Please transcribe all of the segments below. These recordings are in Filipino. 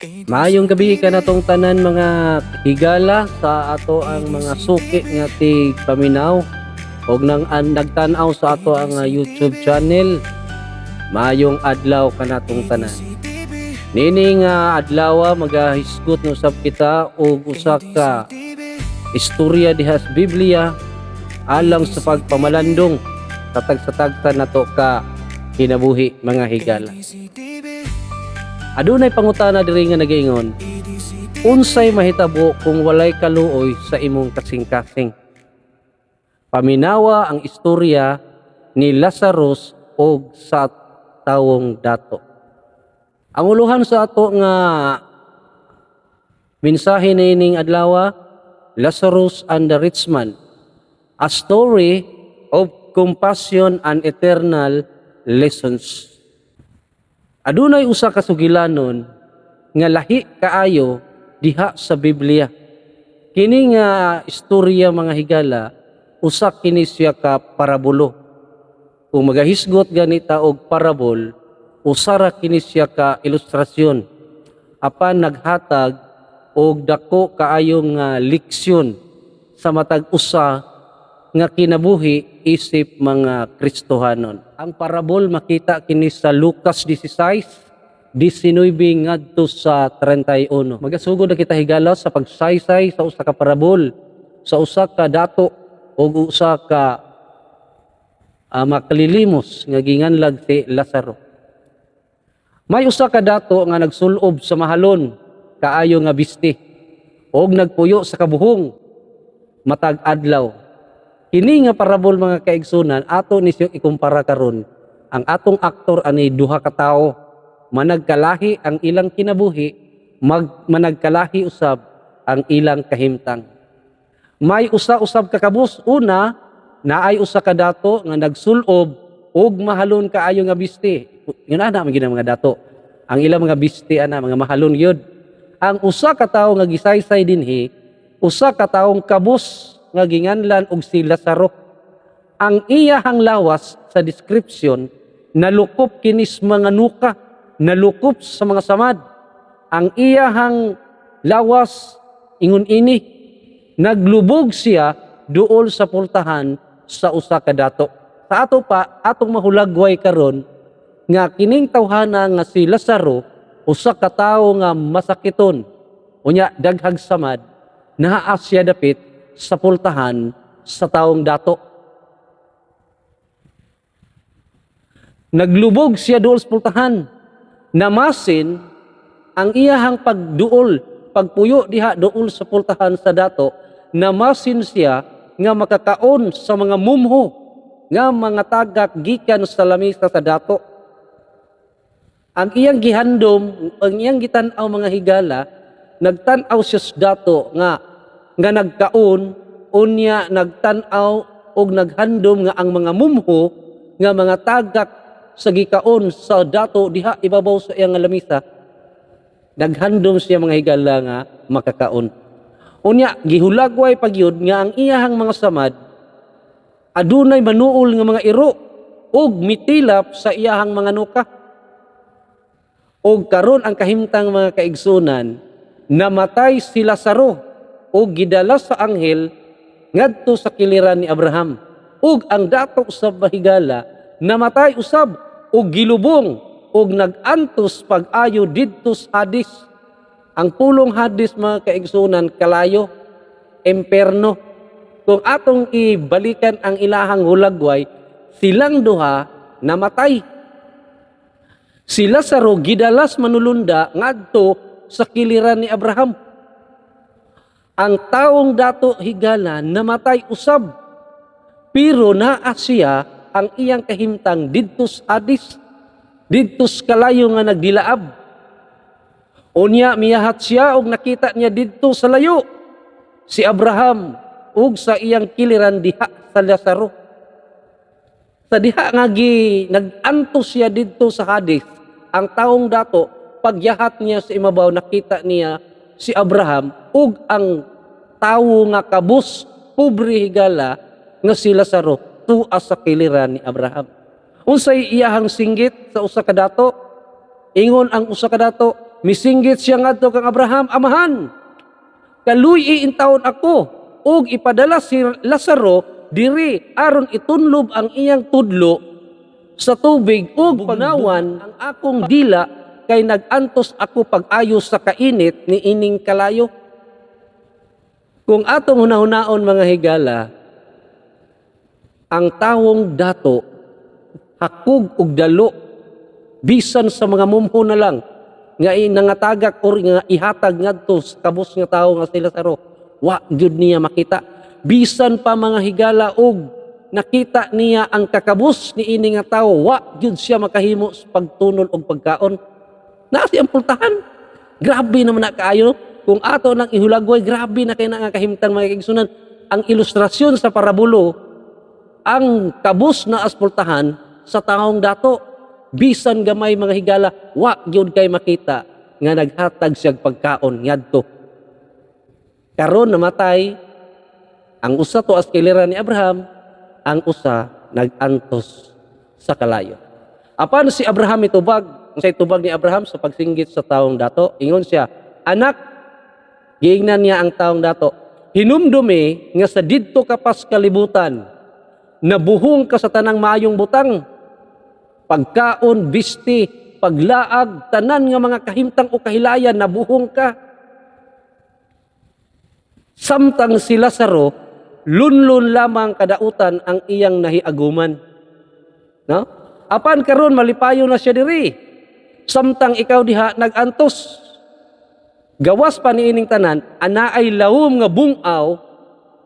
Maayong gabi ka natong tanan mga higala sa ato ang mga suki nga tig paminaw og nagtan-aw sa ato ang YouTube channel. Maayong adlaw ka natong tanan. Nini nga adlaw magahisgot no sab kita og usa ka istorya diha sa Biblia alang sa pagpamalandong sa tagsa nato ka kinabuhi mga higala. Adunay pangutana diri nga nagaingon, unsay mahitabo kung walay kaluoy sa imong kasing-kasing? Paminawa ang istorya ni Lazarus og sa tawong dato. Ang uluhan sa ato nga mensahe niining adlaw, Lazarus and the Rich Man, a story of compassion and eternal lessons. Adunay usa ka sugilanon nga lahi kaayo diha sa Biblia. Kini nga istorya mga higala, usa kini siya ka parabulo. Kung magahisgot ganita og parabol, usara kini siya ka ilustrasyon. Apan naghatag og dako kaayo nga leksyon sa matag usa nga kinabuhi isip mga Kristohanon. Ang parabol makita kini sa Lucas 16:19 ngadto sa 31. Magasugod na kita higala sa pagsaysay sa usa ka parabol, sa usa ka dato o usa ka makalilimos nga ginganlag si Lazaro. May usa ka dato nga nagsulob sa mahalon kaayo nga bisti og nagpuyo sa kabuhong matag adlaw. Kini nga parabol mga kaigsunan ato ni siya ikumpara karon. Ang atong aktor ani duha ka tawo, managkalahi ang ilang kinabuhi, managkalahi usab ang ilang kahimtang. May usa-usab ka kabus, una naay usa ka dato nga nagsulob og mahalon kaayo nga bisti. Yun ana man gina mga dato. Ang ilang mga bisti ana mga mahalon gyud. Ang usa ka tawo nga gisaysay dinhi, usa ka tawong kabus nga ginganlan og si Lazaro. Ang iyahang lawas sa description nalukop kinis mga nuka, nalukop sa mga samad. Ang iyahang lawas ingon ini naglubog siya duol sa pultahan sa usa ka dato. Sa ato pa atong mahulagway karon nga kining tawhana nga si Lazaro usa ka tawo nga masakiton unya daghag samad naa siya dapit sa pultahan sa tawong dato. Naglubog siya dool sa pultahan. Namasin ang iyahang pagduol, pagpuyo diha dool sa pultahan sa dato, namasin siya nga makakaon sa mga mumho, nga mga tagak gikan sa lamisa sa dato. Ang iyang gihandom, ang iyang gitan-aw mga higala, nagtan-aw siya sa dato nga nagkaon, unya nagtan-aw og naghandom nga ang mga mumho nga mga tagak sa gikaon sa dato diha ibabaw sa iyang lamisa, naghandom siya mga higala nga makakaon. Unya gihulagway pagyud nga ang iyahang mga samad adunay manuol nga mga iro og mitilap sa iyahang mga nuka. Og karon ang kahimtang mga kaigsunan, namatay si Lazaro o gidala sa anghel ngadto sa kiliran ni Abraham. Ug ang dato sa bahigala namatay usab og gilubong og nagantos pag-ayo didto sa Hades. Ang pulong Hades mga kaigsunan kalayo, imperno. Kung atong ibalikan ang ilahang hulagway, silang duha namatay. Si Lazaro gidalas manulunda ngadto sa kiliran ni Abraham. Ang taong dato higala namatay usab, pero naa siya ang iyang kahimtang didto sa Hades, didto sa kalayo nga nagdilaab. Unya miyahat siya og nakita niya didto sa layo si Abraham ug sa iyang kiliran diha sa Lazaro. Sa diha nga nagantos siya didto sa Hades, ang taong dato pagyahat niya sa imabaw nakita niya si Abraham ug ang tawo nga kabus pobre higala nga si Lazaro tuwa sa kiliran ni Abraham. Unsay iyahang singgit sa usa ka dato? Ingon ang usa ka dato, misinggit siya ngadto kang Abraham, amahan, kaluy intawon ako, ug ipadala si Lazaro diri aron itunlob ang iyang tudlo sa tubig ug pagnawan ang akong dila kay nagantos ako pag-ayo sa kainit ni ining kalayo. Kung atong hunahunaon mga higala, ang tawong dato hakog og dalo bisan sa mga mumho na lang nga nangatagak or nga ihatag ngadto sa kabus nga tawo nga si Lazaro, wa gyud niya makita. Bisan pa mga higala og nakita niya ang kakabus ni ini nga tawo, wa gyud siya makahimo sa pagtunol og pagkaon. Nasi ang pultahan. Grabe naman na kaayo. Kung ato nang ihulagway, grabe na kay nga kahimtang mga kaigsunan. Ang ilustrasyon sa parabulo, ang kabus na aspultahan sa taong dato. Bisan gamay mga higala, wa gyud kay makita nga naghatag siya pagkaon ngadto. Karon namatay ang usa to as kiliran ni Abraham, ang usa nagantos sa kalayo. Apan si Abraham itubag, sa itubag ni Abraham sa pagsinggit sa taong dato, ingon siya, anak, giingnan niya ang taong dato, hinumdumi nga sa didto ka pas kalibutan, nabuhong ka sa tanang maayong butang, pagkaon, bisti, paglaag, tanan nga mga kahimtang o kahilayan, nabuhong ka. Samtang si Lazaro, lunlun lamang kadautan ang iyang nahiaguman. No? Apan karon malipayo na siya diri. Samtang ikaw diha nagantos. Gawas pa niining tanan, anaay lawom nga bungaw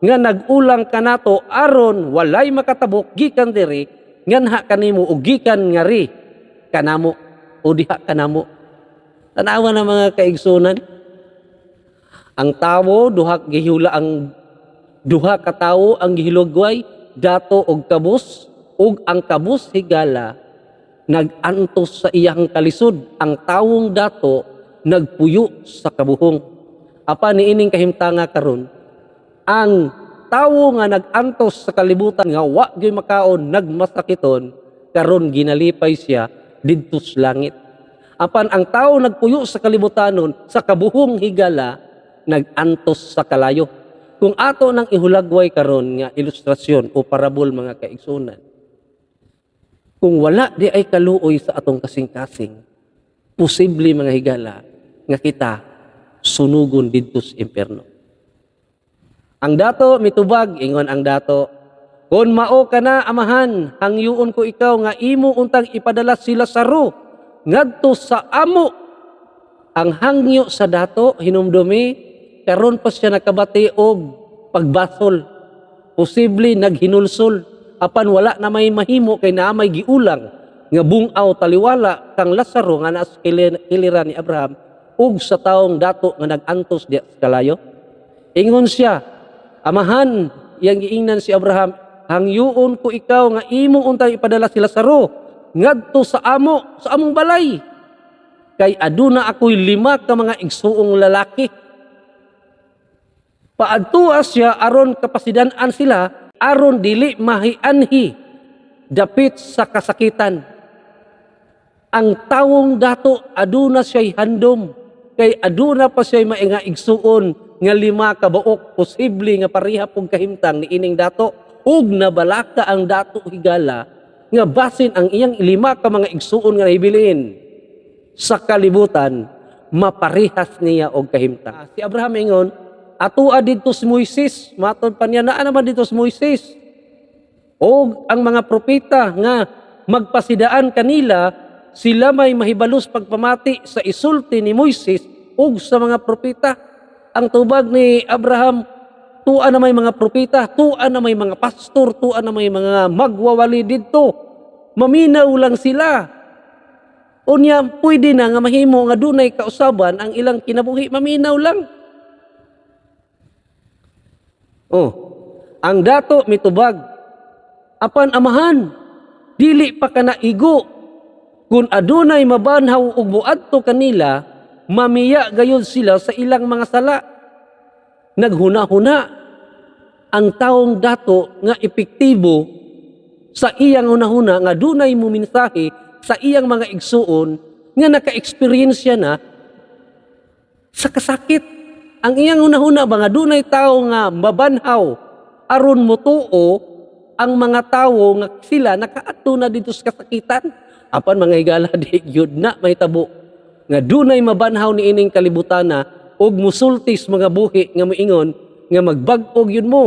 nga nagulang kanato aron walay makatabok gikan diri nganha kanimo ug gikan ngari kanamo o diha kanamo. Tanawa na mga kaigsunan. Ang tawo duha ka tawo ang gihilugway, dato og kabus, ug ang kabus higala nagantos sa iyang kalisod. Ang tawong dato nagpuyo sa kabuhong. Apa niining kahimtanga karon, ang tawo nga nagantos sa kalibutan nga wa gyud makaon, nagmasakiton, karon ginalipay siya didto sa langit. Apan ang tawo nagpuyo sa kalibutanon, sa kabuhong higala, nagantos sa kalayo. Kung ato nang ihulagway karon nga ilustrasyon o parabol mga kaigsunan, kung wala di ay kaluoy sa atong kasing-kasing, posible mga higala nga kita sunugon didto sa impierno. Ang dato mitubag, ingon ang dato, kun mao ka na amahan, hangyuon ko ikaw nga imo untang ipadala si Lazaro ngadto sa amo. Ang hangyo sa dato hinumdumi, karon pa siya nakabati og pagbasol. Posible naghinulsol, apan wala na may mahimo kay naa may giulang nga bungaw taliwala kang Lazaro nga nas kiliran ni Abraham ug sa taong dato nga nagantos diya sa kalayo. Ingon siya, amahan, yang giingnan si Abraham, hangyuon ko ikaw nga imo untang ipadala si Lazaro ngadto sa among balay. Kay aduna ako'y 5 ka mga igsuong lalaki. Paadtua siya aron kapasidan-an sila, aron dili mahianhi dapit sa kasakitan. Ang tawong dato aduna siya'y handom, kay aduna pa siya'y mainga igsuon nga 5 ka buok, posible nga pareha pong kahimtang ni ining dato, ug nabalaka ang dato higala nga basin ang iyang 5 ka mga igsuon nga nahibilin sa kalibutan, maparihas niya og kahimtang. Si Abraham ingon, atua didto si Moises, maton pa niya, naa naman dito si Moises. O ang mga propeta nga magpasidaan kanila, sila may mahibalos pagpamati sa isulti ni Moises ug sa mga propeta. Ang tubag ni Abraham, tuan na may mga propeta, tuan na may mga pastor, tuan na may mga magwawali didto. Maminaw lang sila. Unya, pwede na nga mahimo nga dunay kausaban ang ilang kinabuhi, maminaw lang. Ang dato mitubag, apan amahan, dili pa ka naigo, kung adunay mabanhaw ug buadto kanila, mamiya gayud sila sa ilang mga sala. Naghuna-huna ang taong dato nga epektibo sa iyang hunahuna nga dunay mumensahe sa iyang mga igsuon nga naka-experience na sa kasakit. Ang iyang una-una ba nga dunay tao nga mabanhaw aron motuo ang mga tao nga sila nakaadto na dito sa kasakitan. Apan mga higala di gyud na mahitabo nga dunay mabanhaw ni ining kalibutana ug musultis mga buhi nga moingon nga magbag-og yun mo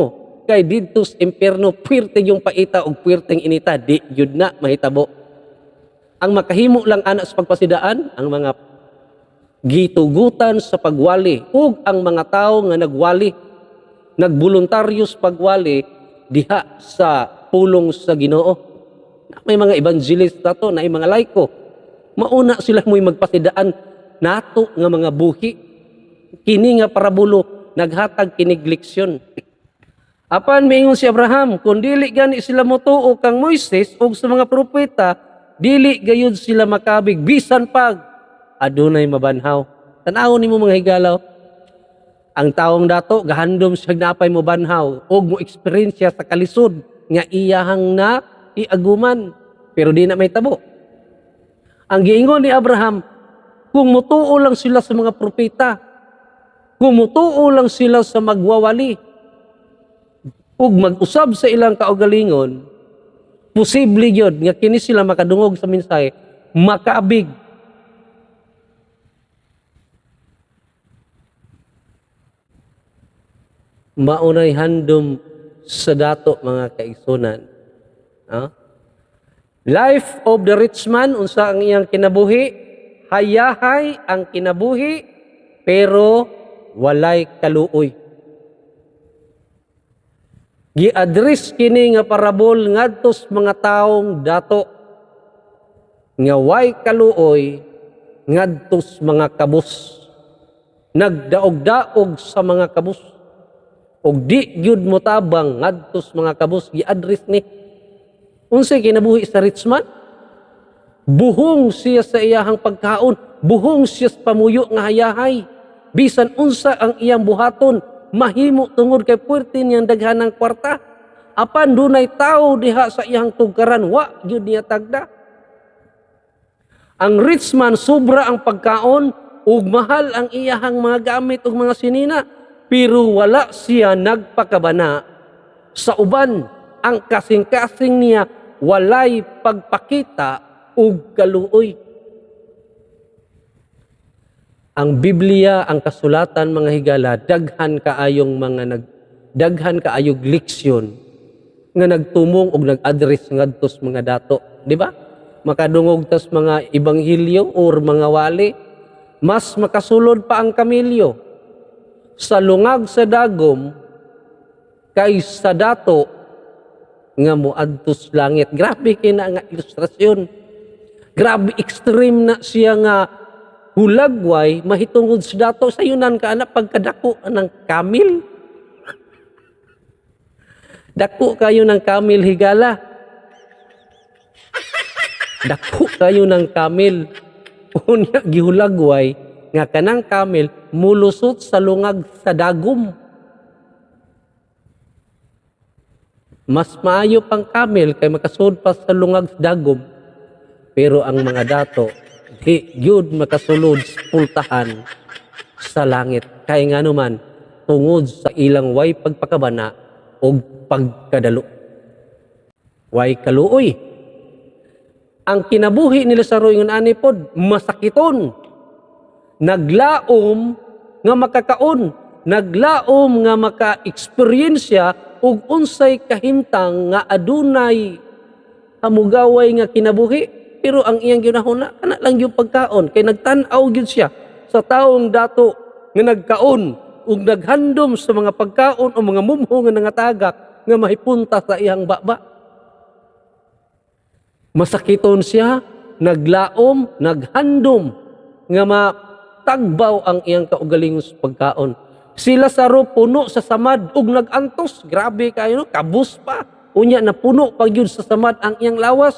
kay didto sa impierno puwerte yung paita ug puwerteng inita di yun na mahitabo. Ang makahimo lang ana sa pagpasidaan ang mga gitugutan sa pagwali ug ang mga tawo nga nagwali nagboluntaryo sa pagwali diha sa pulong sa Ginoo. May mga evangelist nato na mga laiko mauna sila mo'y magpasidaan nato nga mga buhi kini nga parabulo naghatag kinig leksyon. Apan miingon si Abraham kung dili gani sila motuo kang Moises ug sa mga propeta dili gayud sila makabig bisan pag adunay mabanhaw. Tan-awon nimo mga higalaw, ang taong dato gahandom siya napay mo banhaw ug mo eksperyensya sa kalisod nga iyahang na iaguman pero di na may tabo. Ang giingon ni Abraham, kung mutuo lang sila sa mga propeta, kung mutuo lang sila sa magwawali ug mag-usab sa ilang kaugalingon, posible gyud nga kini sila makadungog sa mensahe, makaabig. Maunay handom sa dato mga kaigsunan. Life of the rich man, unsa ang iyang kinabuhi? Hayahay ang kinabuhi, pero walay kaluoy. Gi-address kini nga parabol ngadto sa mga taong dato nga way kaluoy ngadto sa mga kabus. Nagdaog-daog sa mga kabus. Og di gyud motabang ngadto sa mga kabus gi-address ni. Unsay kinabuhi sa rich man? Buhong siya sa iyahang pagkaon, buhong siya sa pamuyo nga hayahay. Bisan unsa ang iyang buhaton, mahimo tungod kay puwerte niyang daghanang kwarta. Apan dunay tao diha sa iyang tugaran, wa gyud niya tagda. Ang rich man sobra ang pagkaon ug mahal ang iyahang mga gamit ug mga sinina, pero wala siya nagpakabana sa uban. Ang kasing-kasing niya walay pagpakita ug kaluoy. Ang Biblia, ang kasulatan mga higala, daghan kaayog leksyon nga nagtumong og nag-address ngadto sa mga dato, di ba? Makadungog tas mga ebanghelyo or mga wali, mas makasulod pa ang kamilyo sa lungag sa dagom kaysa dato nga moadto sa langit. Grabe kina nga ilustrasyon. Grabe extreme na siya nga hulagway mahitungod sa dato sayunan ka anak pagkadako ng kamil. Dako kayo ng kamil higala. Dako kayo ng kamil. Unya gihulagway nga kanang kamil mulusot sa lungag sa dagom. Mas maayo pang kamil kay makasud pa sa lungag sa dagom. Pero ang mga dato di gyud makasulod sa pultahan sa langit. Kay nga naman tungod sa ilang way pagpakabana o pagkadalo. Way kaluoy. Ang kinabuhi nila sa roingon ani pod masakiton. Naglaom nga makakaon, naglaom nga maka-eksperyensya ug unsay kahimtang nga adunay hamugaway nga kinabuhi, pero ang iyang ginahuna kana lang yung pagkaon kay nagtan-aw gyud siya sa taong dato nga nagkaon ug naghandom sa mga pagkaon o mga mumho nga nangatagak nga mahipunta sa iyang baba. Masakiton siya, naglaom, naghandom nga matagbaw ang iyang kaugalingon sa pagkaon. Sila saro puno sa samad ug nagantos. Grabe kayo, no? Kabus pa. Unya na puno pag yun sa samad ang iyang lawas.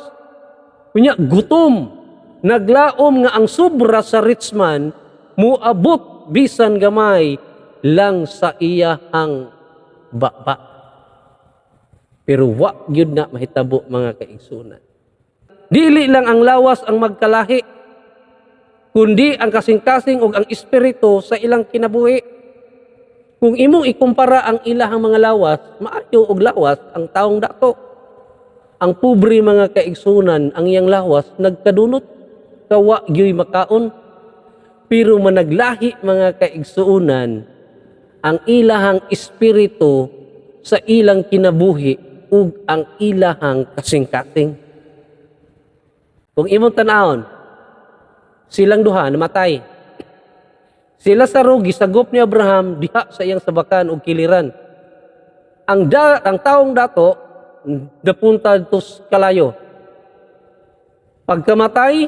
Unya gutom. Naglaom nga ang sobra sa rich man muabot bisan gamay lang sa iyahang baba. Pero wa gyud na mahitabo mga kaigsunan. Dili lang ang lawas ang magkalahi. kundi ang kasing-kasing ug ang espiritu sa ilang kinabuhi. Kung imong ikumpara ang ilahang mga lawas, maayo og lawas ang taong dato. Ang pobre mga kaigsunan, ang iyang lawas nagkadunot, kawa gyoy makaon. Pero managlahi mga kaigsuunan, ang ilahang espiritu sa ilang kinabuhi ug ang ilahang kasing-kasing. Kung imong tanawon, silang duha namatay. Sila sa rugi, sagop ni Abraham, diha sa iyang sabakan o kiliran. Ang taong dato, napunta dito sa kalayo. Pagkamatay,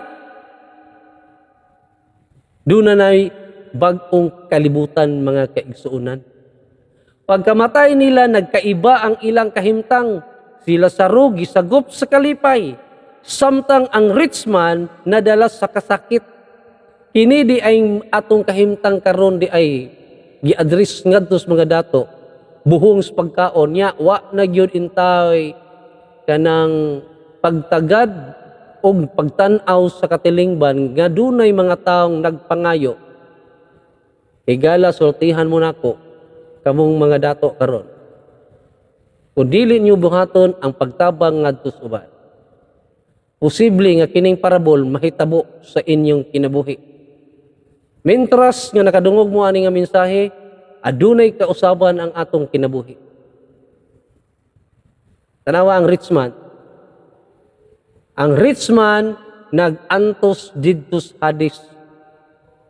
doon na bagong kalibutan mga kaigsuunan. Pagkamatay nila, nagkaiba ang ilang kahimtang. Sila sa rugi, sagop sa kalipay. Samtang ang rich man nadala sa kasakit. Kini di ay atong kahimtang karon di ay gi-address ngadto sa mga dato. Buhong sa pagkaon nya wa na gyud intay kanang pagtagad o pagtan-aw sa katilingban nga dunay mga taong nagpangayo. Higala sultihan mo nako kamong mga dato karon. Kung dili niyo buhaton ang pagtabang ngadto sa uban, posible nga kining parabol mahitabo sa inyong kinabuhi. Mentras nga nakadungog mo ani nga mensahe, adunay kausaban ang atong kinabuhi. Tanawa ang rich man. Ang rich man nag-antos didto sa Hades.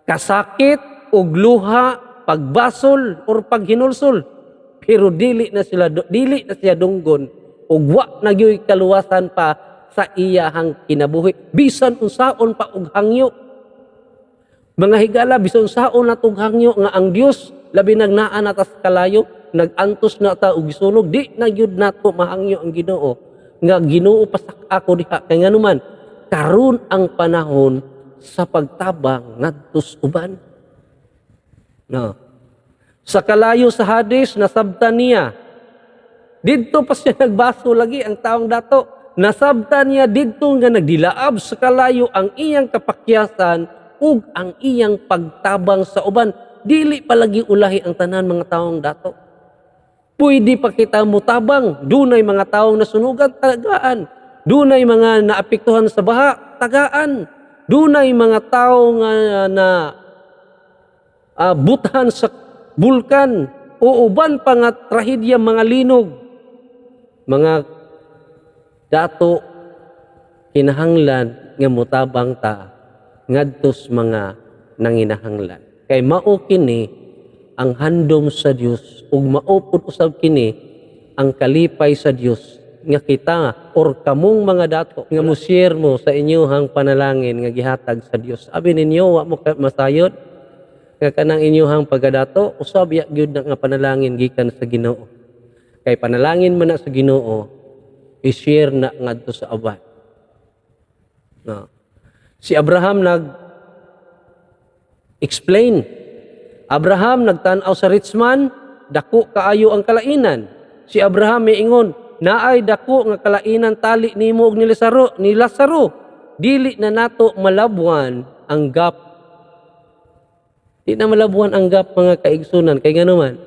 Kasakit ug luha, pagbasol or paghinulsol. Pero dili na siya dunggon ug wa na gyoy kaluwasan pa sa iyahang kinabuhi. Bisan unsaon pa og hangyo. Mga higala, bisan saon na tughangyo nga ang Dios labi nagnaan atas kalayo, nagantos na ta og gisunog, di na gyud nato mahangyo ang Ginoo. Nga Ginoo pasak ako diha kay nganuman karon ang panahon sa pagtabang ngadto sa uban. No. Sa kalayo sa Hades nasabtan niya. Didto pa siya nagbaso lagi ang taong dato. Nasabtan niya didto nga nagdilaab sa kalayo ang iyang kapakyasan ug ang iyang pagtabang sa uban. Dili palagi ulahi ang tanan mga taong dato. Pwede pa kita mutabang. Dunay mga taong nasunugan, tagaan. Dunay mga naapektuhan sa baha, tagaan. Dunay mga taong na buthan sa bulkan o uban pa nga trahedya mga linog. Mga dato kinahanglan nga mutabang ta ngadtos mga nanginahanglan. Kay mao kini ang handom sa Dios ug maupod usab kini ang kalipay sa Dios nga kita or kamong mga dato nga mo-share mo sa inyong panalangin nga gihatag sa Dios. Abi ninyo wa mo masayod nga kanang inyong pagadato usab ya gyud na nga panalangin gikan sa Ginoo. Kay panalangin man na sa Ginoo i-share na ngadto sa uban. No. Si Abraham nag-explain. Abraham nagtanaw sa rich man, dako kaayo ang kalainan. Si Abraham miingon, naay dako nga kalainan tali nimo og ni Lazaro. Dili na nato malabwan ang gap. Di na malabwan ang gap mga kaigsunan. Kay ganuman,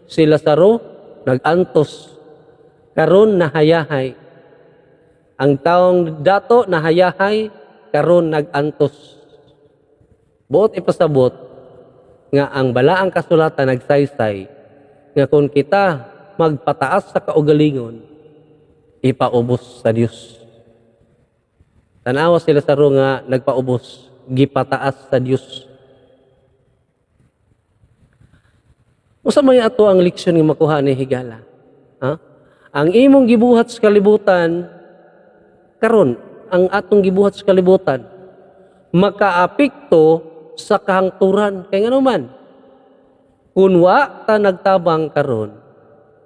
si Lazaro nag-antos. Karon nahayahay. Ang taong dato nahayahay, karon nag-antos. Buot ipasabot nga ang balaang kasulatan nagsaysay nga kung kita magpataas sa kaugalingon, ipaubos sa Dios. Tanawa sila sa nga nagpaubos, gipataas sa Dios. Usa may ato ang leksyon nga makuha ni higala. Ha? Ang imong gibuhat sa kalibutan karon, ang atong gibuhat sa kalibutan makaapekto sa kahangturan. Kaya nga naman, kung wa ta nagtabang karon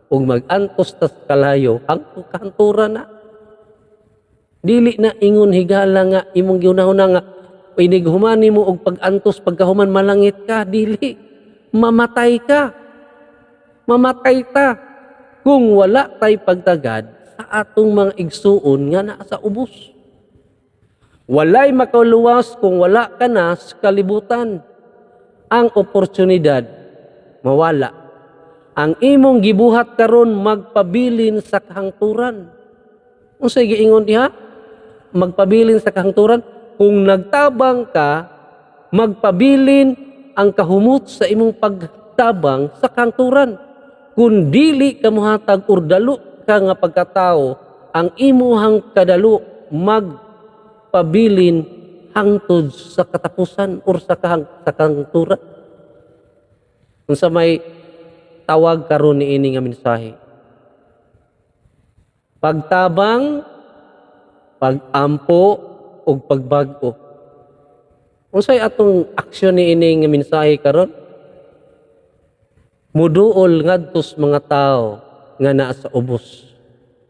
ug mag-antos ta sa kalayo, kahangturan na. Dili na ingon higala nga imong giunahuna nga inighuman mo og pag-antos pagkahuman malangit ka, dili. Mamatay ka. Mamatay ta kung wala tay pagtagad sa atong mga igsuon nga naa sa ubos. Walay makaluwas kung wala ka na sa kalibutan. Ang oportunidad mawala. Ang imong gibuhat karon magpabilin sa kahangturan. Unsay giingon diha? Magpabilin sa kahangturan. Kung nagtabang ka, magpabilin ang kahumot sa imong pagtabang sa kahangturan. Kung dili ka mohatag or dalo ka nga pagkatao, ang imuhang kadalo magpabilin hangtod sa katapusan or sa kahangturan. Unsa may tawag karon niini nga mensahe? Pagtabang, pagampo, ug pagbag-o. Unsay atong aksyon niini nga mensahe karon? Muduol ngadtos mga tao nga naa sa ubos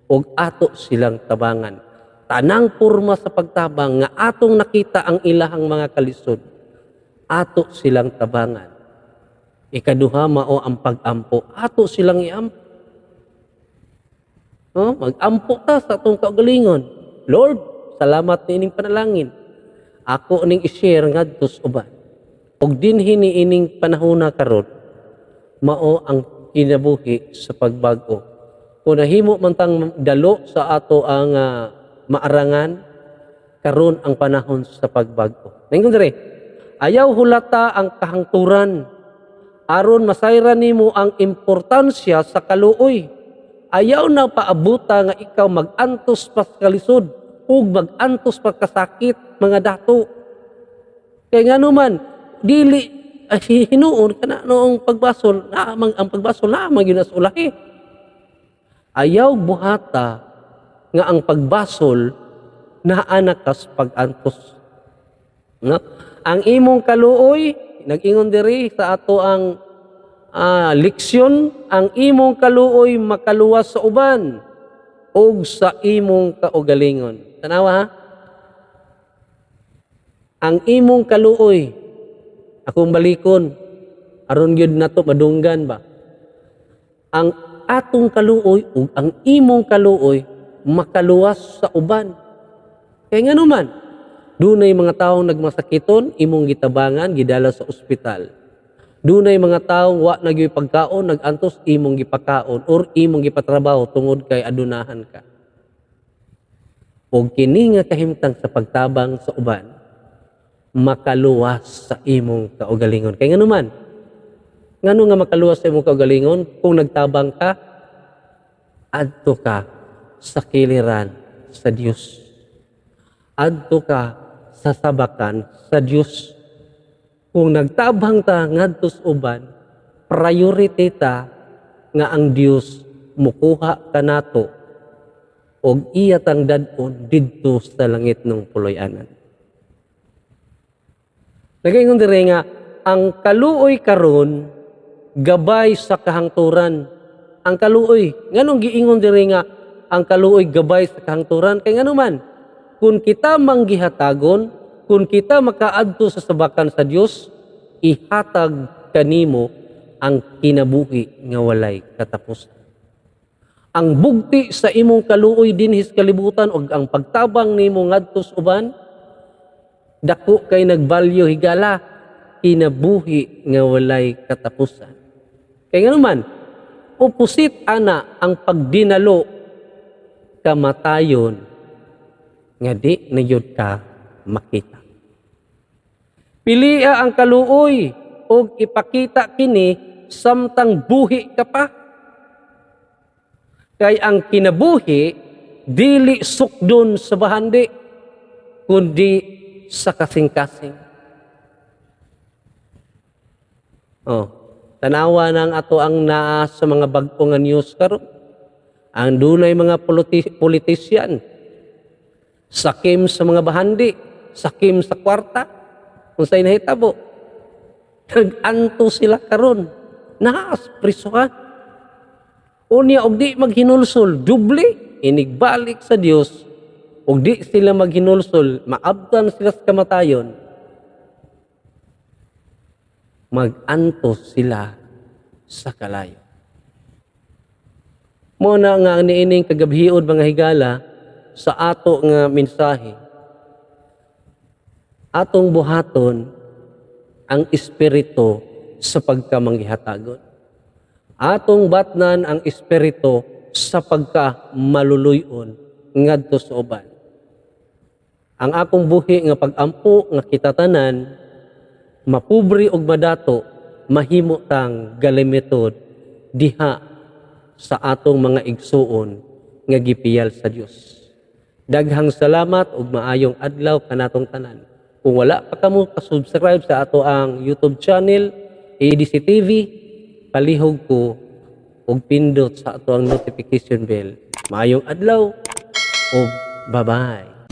ug ato silang tabangan. Tanang porma sa pagtabang nga atong nakita ang ilahang mga kalisod, ato silang tabangan. Ikaduha mao ang pagampo, ato silang iampo. Magampo ta sa atong kaugalingon. Lord, salamat niining panalangin. Ako ning i-share ngadto sa uban. Ug dinhi niining panahona karon, mao ang kinabuhi sa pagbago. Kung nahimo man tang dalo sa ato ang maarangan, karon ang panahon sa pagbago. Ningon dire, ayaw hulata ang kahangturan aron masayran nimo ang importansya sa kaluoy. Ayaw na paabuta nga ikaw magantos pa sa kalisod ug magantos pa kasakit mga dato. Kay ngano man dili hinuon kana noong pagbasol lamang ang pagbasol lamang yun as ulahi. Ayaw buhata nga ang pagbasol naa na kas pagantos. No? Ang imong kaluoy nag-ingon diri sa ato ang leksyon, ang imong kaluoy makaluwas sa uban o sa imong kaugalingon. Tanawa ha? Ang imong kaluoy, akong balikon, aron gyud nato madunggan ba? Ang atong kaluoy ug ang imong kaluoy makaluwas sa uban. Kaya nga naman, dunay mga taong nagmasakiton, imong gitabangan, gidala sa ospital. Dunay mga taong wa nagyoy pagkaon, nagantos imong gipakaon or imong gipatrabaho tungod kay adunahan ka. O kini nga kahimtang sa pagtabang sa uban, makaluwas sa imong kaugalingon. Kaya nga naman, ngano nga makaluwas sa imong kaugalingon? Kung nagtabang ka, adto ka sa kiliran sa Dios. Adto ka sa sabakan sa Dios. Kung nagtabang ta ngadto sa uban, priority ta nga ang Dios mukuha kanato og iya tang dad-on didto sa langit ng puloy-anan. Nagaingon dire nga ang kaluoy karon gabay sa kahangturan. Ang kaluoy, nganong giingon dire nga ang kaluoy gabay sa kahangturan? Kay ngano man, kung kita manggihatagon, kung kita makaadto sa sabakan sa Dios, ihatag kanimo ang kinabuhi nga walay katapusan. Ang bugti sa imong kaluoy dinhis kalibutan ug ang pagtabang nimo ngadto sa uban, dako kay nagbalyo higala, kinabuhi nga walay katapusan. Kay ngano man, opposite ana ang pagdinalo kamatayon nga di na yun ka makita. Pilia ang kaluoy o ipakita kini samtang buhi ka pa. Kay ang kinabuhi dili sukdon sa bahandi kundi sa kasing-kasing. Tanawa ng ato ang naa sa mga bag-o nga news karon. Ang dunay mga politisyan, sakim sa mga bahandi, sakim sa kwarta, kung sa'y nahitabo. Nag-anto sila karon, naas prisuhan. Unya og di maghinulsol, dubli, inigbalik sa Dios, og di sila maghinulsol, maabtan sila sa kamatayon, mag-anto sila sa kalayo. Muna nga niining kagabhiod mga higala sa ato nga mensahe. atong buhaton ang espiritu sa pagkamanggihatagon. Atong batnan ang espiritu sa pagkamaluluyon ngadto sa uban. Ang akong buhi nga pag-ampo nga kita tanan mapubri og madato mahimo tang galimitod diha sa atong mga igsuon nga gipiyal sa Dios. Daghang salamat ug maayong adlaw kanatong tanan. Kung wala pa kamo ka-subscribe sa ato ang YouTube channel ADC TV, palihog ko ug pindot sa ato ang notification bell. Maayong adlaw ug bye-bye.